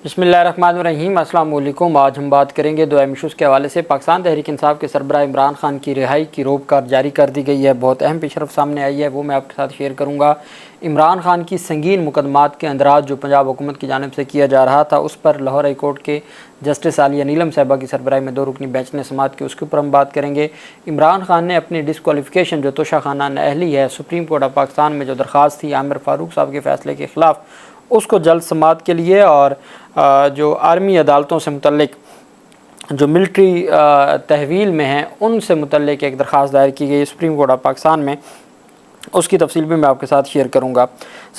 बिस्मिल्लाहिर्रहमानिर्रहीम। अस्सलाम वालेकुम। आज हम बात करेंगे दो अहम इशूज़ के हवाले से। पाकिस्तान तहरीक इंसाफ के सरबराह इमरान खान की रिहाई की रोक जारी कर दी गई है। बहुत अहम पेशरफ सामने आई है, वो मैं आपके साथ शेयर करूँगा। इमरान खान की संगीन मुकदमात के अंदराज जो पंजाब हुकूमत की जानिब से किया जा रहा था, उस पर लाहौर हाई कोर्ट के जस्टिस आलिया नीलम साहिबा की सरबराही में 2 रुकनी बेंच ने समाअत की, उसके ऊपर हम बात करेंगे। इमरान खान ने अपनी डिस्क्वालिफिकेशन जो तोशाखाना नाअहली है सुप्रीम कोर्ट ऑफ पाकिस्तान में जो दरख्वास्त थी आमिर फारूक साहब के फ़ैसले के ख़िलाफ़, उसको जल्द समाअत के लिए और जो आर्मी अदालतों से मुतल्लिक जो मिलिट्री तहवील में हैं उनसे मुतल्लिक एक दरख्वास्त दायर की गई सुप्रीम कोर्ट ऑफ पाकिस्तान में, उसकी तफसील भी मैं आपके साथ शेयर करूंगा।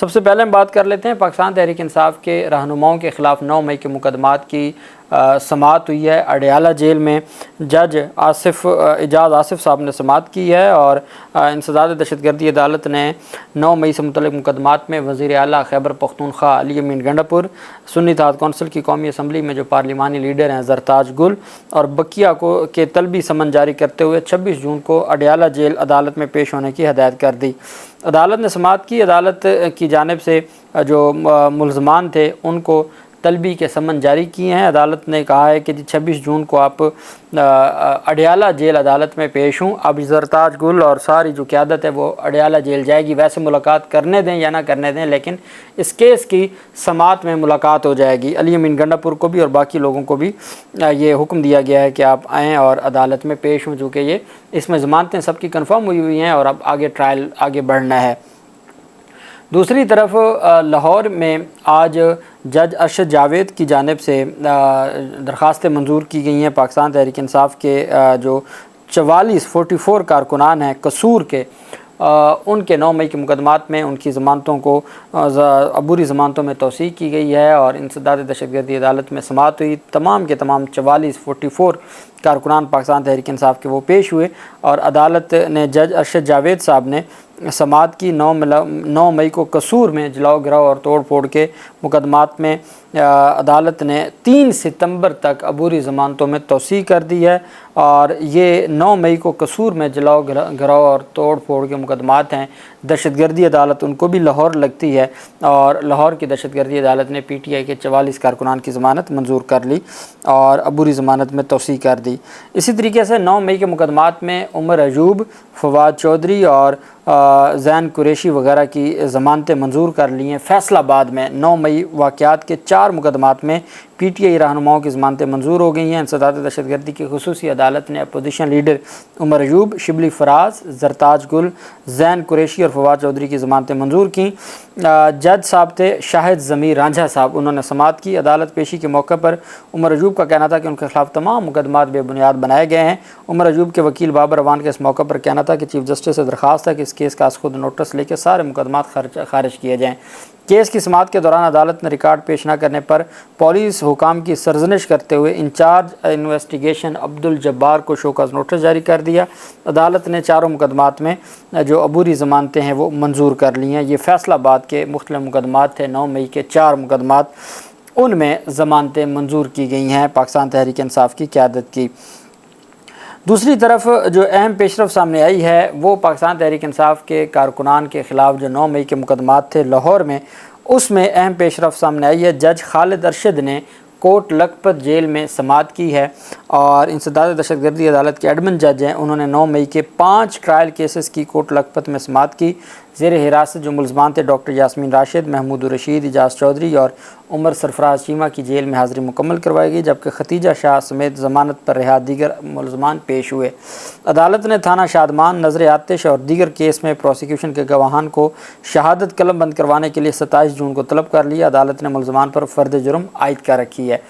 सबसे पहले हम बात कर लेते हैं पाकिस्तान तहरीक इंसाफ के रहनुमाओं के ख़िलाफ़ 9 मई के मुकदमात की समाअत हुई है। अडयाला जेल में जज एजाज़ आसिफ साहब ने समाअत की है और इंसदाद दहशतगर्दी अदालत ने 9 मई से मुतल्लिक़ मुकदमात में वज़ीर आला खैबर पख्तूनख्वा अली अमीन गंडापुर, सुन्नी इत्तेहाद कौंसिल की कौमी असम्बली में जो पार्लिमानी लीडर हैं ज़रताज गुल और बकिया को के तलबी समन जारी करते हुए 26 जून को अडयाला जेल अदालत में पेश होने की हदायत कर दी। अदालत ने समाअत की। अदालत की जानिब से जो मुल्ज़मान थे उनको तलबी के समन जारी किए हैं। अदालत ने कहा है कि 26 जून को आप अडयाला जेल अदालत में पेश हूँ। अब ज़रताज गुल और सारी जो क़यादत है वो अडयाला जेल जाएगी। वैसे मुलाकात करने दें या ना करने दें, लेकिन इस केस की समाअत में मुलाकात हो जाएगी। अली अमीन गंडापुर को भी और बाकी लोगों को भी ये हुक्म दिया गया है कि आप आएँ और अदालत में पेश हों, चूँकि ये इसमें ज़मानतें सबकी कन्फर्म हुई हैं और अब आगे ट्रायल आगे बढ़ना है। दूसरी तरफ लाहौर में आज जज अरशद जावेद की जानिब से दरख्वास्तें मंजूर की गई हैं। पाकिस्तान तहरीक इंसाफ के जो 44 कारकुनान हैं कसूर के, उनके 9 मई के मुकदमात में उनकी ज़मानतों को अबूरी ज़मानतों में तौसीक़ की गई है और इंसदाद दहशतगर्दी अदालत में समाअत हुई। तमाम के तमाम 44 कारकुनान पाकिस्तान तहरीक इंसाफ के वो पेश हुए और अदालत ने जज अरशद जावेद साहब ने समाअत की। 9 मई को कसूर में जलाओ गिराओ और तोड़ फोड़ के मुकदमात में अदालत ने 3 सितंबर तक अबूरी ज़मानतों में तौसीक़ कर दी है और ये 9 मई को कसूर में जलाओ गिराओ और तोड़ फोड़ के मुकदमात हैं। दहशतगर्दी अदालत उनको भी लाहौर लगती है और लाहौर की दहशतगर्दी अदालत ने PTI के 44 कारकुनान की ज़मानत मंजूर कर ली और अबूरी ज़मानत में तौसीक़ कर दी। इसी तरीके से 9 मई के मुकदमात में उमर अयूब, फवाद चौधरी और ज़ैन कुरैशी वगैरह की ज़मानतें मंजूर कर ली हैं। फैसलाबाद में 9 मई वाक़यात के 4 मुकदमात में PTI रहनुमाओं की ज़मानतें मंजूर हो गई हैं। इंसदाद दहशतगर्दी की खुसूसी अदालत ने अपोजिशन लीडर उमर अयूब, शिबली फराज, ज़रताज गुल, ज़ैन कुरैशी और फवाद चौधरी की ज़मानतें मंजूर की। जज साहब थे शाहिद ज़मीर रांझा साहब, उन्होंने समाअत की। अदालत पेशी के मौके पर उमर अयूब का कहना था कि उनके खिलाफ तमाम मुकदमात बेबुनियाद बनाए गए हैं। उमर अयूब के वकील बाबर अवान का इस मौके पर कहना था कि चीफ जस्टिस से दरख्वास्त है कि इस केस का खुद नोटिस लेकर सारे मुकदमात खारिज किए जाएँ। केस की समाअत के दौरान अदालत ने रिकॉर्ड पेश न करने पर पुलिस हुकाम की सरजनिश करते हुए इंचार्ज इन्वेस्टिगेशन अब्दुल जब्बार को शोकॉज नोटिस जारी कर दिया। अदालत ने चारों मुकदमात में जो अबूरी ज़मानतें हैं वो मंजूर कर ली हैं। ये फैसलाबाद के मुख्तलिफ मुकदमात थे। 9 मई के 4 मुकदमात, उनमें ज़मानतें मंजूर की गई हैं पाकिस्तान तहरीक इंसाफ की क़यादत की। दूसरी तरफ जो अहम पेशरफ सामने आई है वो पाकिस्तान तहरीक इंसाफ के कारकुनान के ख़िलाफ़ जो 9 मई के मुकदमात थे लाहौर में, उसमें अहम पेशरफ सामने आई है। जज खालिद अरशद ने कोट लखपत जेल में समाअत की है और इंसदाद दहशतगर्दी अदालत के एडमिन जज हैं, उन्होंने 9 मई के 5 ट्रायल केसेस की कोट लखपत में समाअत की। ज़ेर हिरासत जो मुल्ज़मान थे डॉक्टर यास्मीन राशिद, महमूद रशीद, इजाज़ चौधरी और उमर सरफराज चीमा की जेल में हाज़िरी मुकम्मल करवाई गई, जबकि खतीजा शाह समेत ज़मानत पर रिहा दीगर मुल्ज़मान पेश हुए। अदालत ने थाना शादमान, नज़र आतिश और दीगर केस में प्रोसिक्यूशन के गवाहान को शहादत कलम बंद करवाने के लिए 27 जून को तलब कर लिया। अदालत ने मुल्ज़मान पर फ़र्द जुर्म आयद कर रखी है।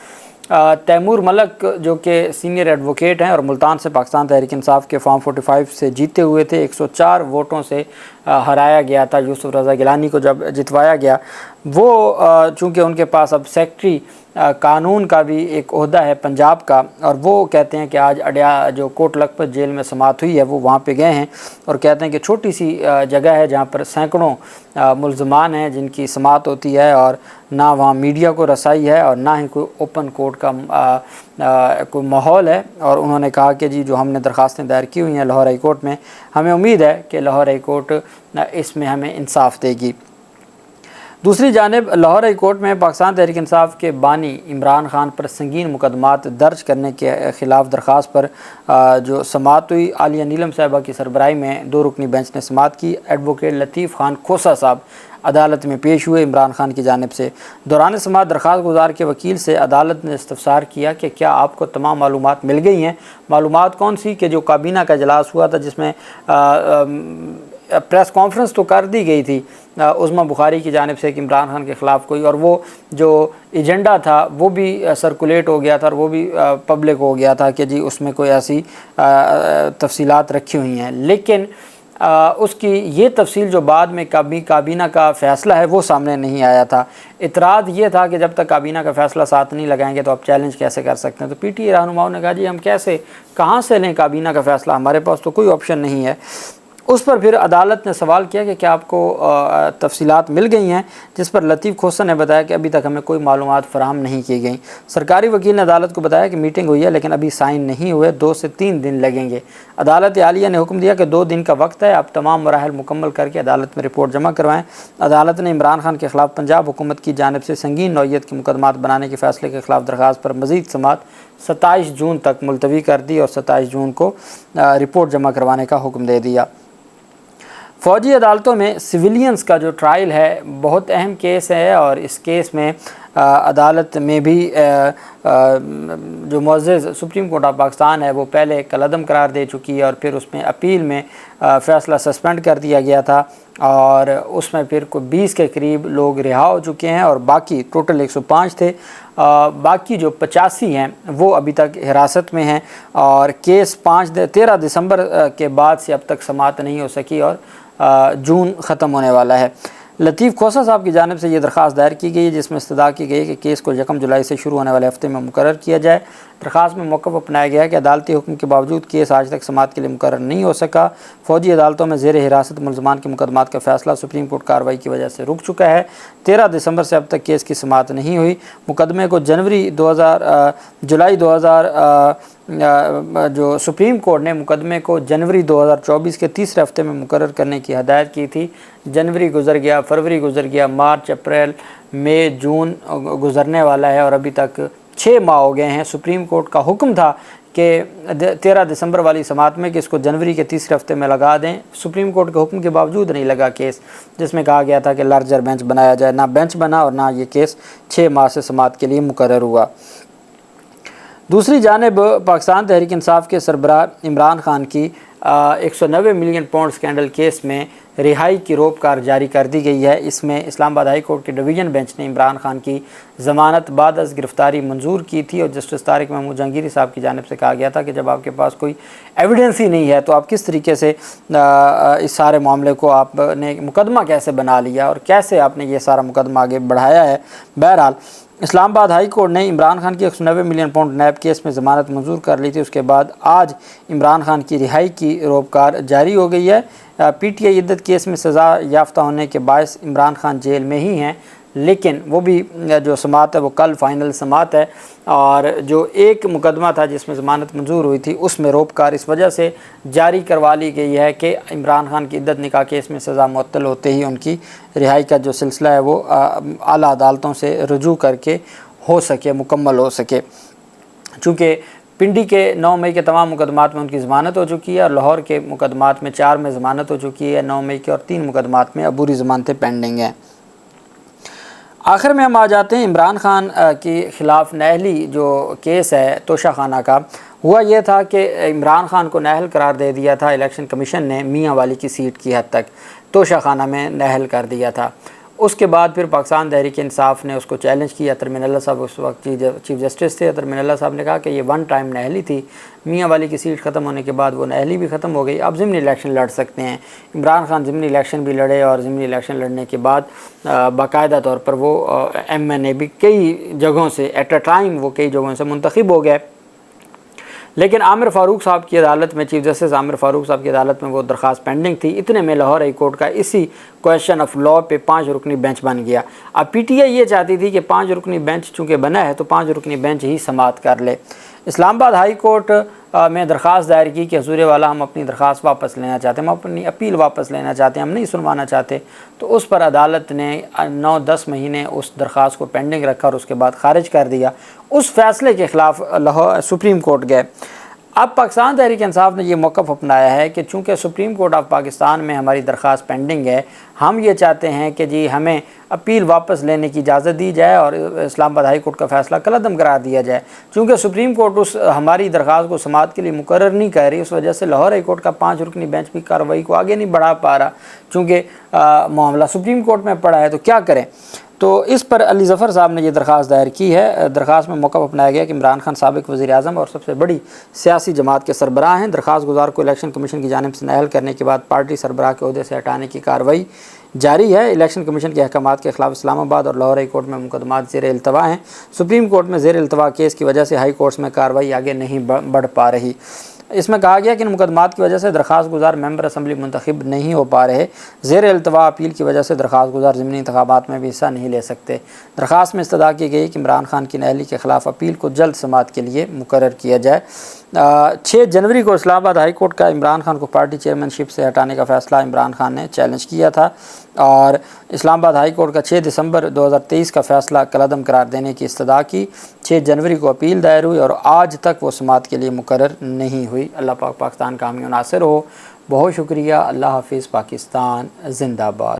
तैमूर मलक जो कि सीनियर एडवोकेट हैं और मुल्तान से पाकिस्तान तहरीक इंसाफ के फॉर्म 45 से जीते हुए थे, 104 वोटों से हराया गया था। यूसुफ रज़ा गिलानी को जब जितवाया गया, वो चूँकि उनके पास अब सेक्रेटरी कानून का भी एक ओहदा है पंजाब का, और वो कहते हैं कि आज जो कोट लखपत जेल में समाअत हुई है वो वहाँ पे गए हैं और कहते हैं कि छोटी सी जगह है जहाँ पर सैकड़ों मुल्ज़मान हैं जिनकी समाअत होती है और ना वहाँ मीडिया को रसाई है और ना ही कोई ओपन कोर्ट का कोई माहौल है। और उन्होंने कहा कि जी जो हमने दरख्वास्तें दायर की हुई हैं लाहौर हाई कोर्ट में, हमें उम्मीद है कि लाहौर हाई कोर्ट इसमें हमें इंसाफ देगी। दूसरी जानिब लाहौर हाई कोर्ट में पाकिस्तान तहरीक इंसाफ के बानी इमरान खान पर संगीन मुकदमात दर्ज करने के ख़िलाफ़ दरख्वास्त पर जो समाअत हुई, आलिया नीलम साहिबा की सरबराही में 2 रुकनी बेंच ने समाअत की। एडवोकेट लतीफ़ खान खोसा साहब अदालत में पेश हुए इमरान खान की जानिब से। दौरान समाअत दरख्वास्त गुजार के वकील से अदालत ने इस्तफसार किया कि क्या आपको तमाम मालूमात मिल गई हैं। मालूमात कौन सी कि जो काबीना का इजलास हुआ था जिसमें प्रेस कॉन्फ्रेंस तो कर दी गई थी उस्मा बुखारी की जानिब से कि इमरान खान के ख़िलाफ़ कोई, और वो जो एजेंडा था वो भी सर्कुलेट हो गया था और वो भी पब्लिक हो गया था कि जी उसमें कोई ऐसी तफसीलात रखी हुई हैं। लेकिन उसकी ये तफसील जो बाद में काबीना का फ़ैसला है वो सामने नहीं आया था। इतराज़ ये था कि जब तक काबीना का फ़ैसला साथ नहीं लगाएंगे तो आप चैलेंज कैसे कर सकते हैं। तो पीटीआई रहनुमाओं ने कहा जी हम कैसे कहाँ से लें काबीना का फ़ैसला, हमारे पास तो कोई ऑप्शन नहीं है। उस पर फिर अदालत ने सवाल किया कि क्या आपको तफसीलात मिल गई हैं, जिस पर लतीफ़ खोसा ने बताया कि अभी तक हमें कोई मालूमात फ़राहम नहीं की गई। सरकारी वकील ने अदालत को बताया कि मीटिंग हुई है लेकिन अभी साइन नहीं हुए, 2 से 3 दिन लगेंगे। अदालत आलिया ने हुक्म दिया कि 2 दिन का वक्त है, आप तमाम मराहल मुकम्मल करके अदालत में रिपोर्ट जमा करवाएँ। अदालत ने इमरान खान के ख़िलाफ़ पंजाब हुकूमत की जानिब से संगीन नौइयत के मुकदमात बनाने के फ़ैसले के ख़िलाफ़ दरख्वास्त पर मज़ीद समाअत 27 जून तक मुलतवी कर दी और 27 जून को रिपोर्ट जमा करवाने का हुक्म दे दिया। फ़ौजी अदालतों में सिविलियंस का जो ट्रायल है बहुत अहम केस है और इस केस में अदालत में भी जो मुअज़्ज़ज़ सुप्रीम कोर्ट ऑफ पाकिस्तान है वो पहले कलअदम करार दे चुकी है और फिर उसमें अपील में फ़ैसला सस्पेंड कर दिया गया था और उसमें फिर कोई 20 के करीब लोग रिहा हो चुके हैं और बाकी टोटल 105 थे। बाकी जो 85 हैं वो अभी तक हिरासत में हैं और केस 13 दिसंबर के बाद से अब तक समाअत नहीं हो सकी और जून ख़त्म होने वाला है। लतीफ़ खोसा साहब की जानिब से ये दरख्वास्त दायर की गई है जिसमें इस्तदा की गई है कि केस को 1 जुलाई से शुरू होने वाले हफ्ते में मुकर्रर किया जाए। दरख्वास्त में मौक़िफ़ अपनाया गया है कि अदालती हुक्म के बावजूद केस आज तक समाअत के लिए मुकर्रर नहीं हो सका। फ़ौजी अदालतों में ज़ेर हिरासत मुल्ज़मान के मुकदमात का फ़ैसला सुप्रीम कोर्ट कार्रवाई की वजह से रुक चुका है। 13 दिसंबर से अब तक केस की समाअत नहीं हुई। मुकदमे को जुलाई 2000 जो सुप्रीम कोर्ट ने मुकदमे को जनवरी 2024 के तीसरे हफ्ते में मुकर्रर करने की हदायत की थी। जनवरी गुजर गया, फरवरी गुजर गया, मार्च, अप्रैल, मई, जून गुजरने वाला है और अभी तक 6 माह हो गए हैं। सुप्रीम कोर्ट का हुक्म था कि 13 दिसंबर वाली समाअत में कि इसको जनवरी के तीसरे हफ्ते में लगा दें। सुप्रीम कोर्ट के हुक्म के बावजूद नहीं लगा केस, जिसमें कहा गया था कि लार्जर बेंच बनाया जाए। ना बेंच बना और ना ये केस 6 माह से समाअत के लिए मुकर्रर हुआ। दूसरी जानिब पाकिस्तान तहरीक इंसाफ के सरबराह इमरान खान की 190 मिलियन पाउंड स्कैंडल केस में रिहाई की रोपकार जारी कर दी गई है। इसमें इस्लामाबाद हाई कोर्ट के डिवीज़न बेंच ने इमरान खान की ज़मानत बाद अज़ गिरफ़्तारी मंजूर की थी और जस्टिस तारिक महमूद जहांगीरी साहब की जानिब से कहा गया था कि जब आपके पास कोई एविडेंस ही नहीं है तो आप किस तरीके से इस सारे मामले को आपने मुकदमा कैसे बना लिया और कैसे आपने ये सारा मुकदमा आगे बढ़ाया है। बहरहाल इस्लामाबाद हाई कोर्ट ने इमरान खान की 190 मिलियन पाउंड नैब केस में ज़मानत मंजूर कर ली थी। उसके बाद आज इमरान खान की रिहाई की रोपकार जारी हो गई है। पीटीआई इद्दत केस में सज़ा याफ्ता होने के बायस इमरान खान जेल में ही हैं, लेकिन वो भी जो समाअत है वो कल फाइनल समाअत है और जो एक मुकदमा था जिसमें ज़मानत मंजूर हुई थी उसमें रोपकार इस वजह से जारी करवा ली गई है कि इमरान खान की इद्दत निकाह केस में सज़ा मुअत्तल होते ही उनकी रिहाई का जो सिलसिला है वो आला अदालतों से रुजू करके हो सके, मुकम्मल हो सके। चूँकि पिंडी के 9 मई के तमाम मुकदमात में उनकी ज़मानत हो चुकी है और लाहौर के मुकदमात में 4 में ज़मानत हो चुकी है 9 मई के और 3 मुकदमात में अबूरी ज़मानतें पेंडिंग हैं। आखिर में हम आ जाते हैं इमरान खान के ख़िलाफ़ नहली जो केस है तोशा खाना का। हुआ यह था कि इमरान खान को नाअहल करार दे दिया था इलेक्शन कमीशन ने मियाँ वाली की सीट की हद तक तोशा खाना में नाअहल कर दिया था। उसके बाद फिर पाकिस्तान तहरीक इंसाफ ने उसको चैलेंज किया। अतर मिनल्ला साहब उस वक्त चीफ जस्टिस थे। अतर मिनल्ला साहब ने कहा कि ये 1 टाइम नाअहली थी, मियाँ वाली की सीट ख़त्म होने के बाद वो नाअहली भी ख़त्म हो गई, अब ज़िमनी इलेक्शन लड़ सकते हैं। इमरान खान ज़िमनी इलेक्शन भी लड़े और ज़िमनी इलेक्शन लड़ने के बाद बाकायदा तौर पर वो MNA भी कई जगहों से एट अ टाइम वो कई जगहों से मुंतखब हो गए। लेकिन आमिर फ़ारूक साहब की अदालत में, चीफ जस्टिस आमिर फ़ारूक साहब की अदालत में वो दरख्वास्त पेंडिंग थी। इतने में लाहौर हाई कोर्ट का इसी क्वेश्चन ऑफ लॉ पे 5 रुकनी बेंच बन गया। अब पीटीआई ये चाहती थी कि 5 रुकनी बेंच चूँकि बना है तो 5 रुकनी बेंच ही समाअत कर ले। इस्लामाबाद हाई कोर्ट میں درخواست دائر کی کہ حضور والا ہم اپنی درخواست واپس لینا چاہتے ہیں، ہم اپنی اپیل واپس لینا چاہتے ہیں، ہم نہیں سنوانا چاہتے، تو اس پر عدالت نے 9-10 مہینے اس درخواست کو پینڈنگ رکھا اور اس کے بعد خارج کر دیا۔ اس فیصلے کے خلاف لاہور سپریم کورٹ گئے۔ اب پاکستان تحریک انصاف نے یہ موقف اپنایا ہے کہ چونکہ سپریم کورٹ آف پاکستان میں ہماری درخواست پینڈنگ ہے، ہم یہ چاہتے ہیں کہ جی ہمیں اپیل واپس لینے کی اجازت دی جائے اور اسلام آباد ہائی کورٹ کا فیصلہ کالعدم قرار دیا جائے۔ چونکہ سپریم کورٹ اس ہماری درخواست کو سماعت کے لیے مقرر نہیں کر رہی، اس وجہ سے لاہور ہائی کورٹ کا 5 رکنی بینچ بھی کارروائی کو آگے نہیں بڑھا پا رہا، چونکہ معاملہ سپریم کورٹ میں پڑا ہے، تو کیا کریں؟ تو اس پر علی ظفر صاحب نے یہ درخواست دائر کی ہے۔ درخواست میں موقف اپنایا گیا کہ عمران خان سابق وزیر اعظم اور سب سے بڑی سیاسی جماعت کے سربراہ ہیں، درخواست گزار کو الیکشن کمیشن کی جانب سے نااہل کرنے کے بعد پارٹی سربراہ کے عہدے سے ہٹانے کی کارروائی جاری ہے۔ الیکشن کمیشن کے احکامات کے خلاف اسلام آباد اور لاہور ہائی کورٹ میں مقدمات زیر التوا ہیں۔ سپریم کورٹ میں زیر التوا کیس کی وجہ سے ہائی کورٹس میں کارروائی آگے نہیں بڑھ پا رہی۔ اس میں کہا گیا کہ ان مقدمات کی وجہ سے درخواست گزار ممبر اسمبلی منتخب نہیں ہو پا رہے، زیر التوا اپیل کی وجہ سے درخواست گزار ضمنی انتخابات میں بھی حصہ نہیں لے سکتے۔ درخواست میں استدعا کی گئی کہ عمران خان کی نااہلی کے خلاف اپیل کو جلد سماعت کے لیے مقرر کیا جائے۔ 6 جنوری کو اسلام آباد ہائی کورٹ کا عمران خان کو پارٹی چیئرمین شپ سے ہٹانے کا فیصلہ عمران خان نے چیلنج کیا تھا، اور اسلام آباد ہائی کورٹ کا 6 دسمبر 2023 کا فیصلہ کالعدم قرار دینے کی استدعا کی۔ 6 جنوری کو اپیل دائر ہوئی اور آج تک وہ سماعت کے لیے مقرر نہیں ہوئی۔ اللہ پاک پاکستان کا حامی و ناصر ہو۔ بہت شکریہ۔ اللہ حافظ۔ پاکستان زندہ باد۔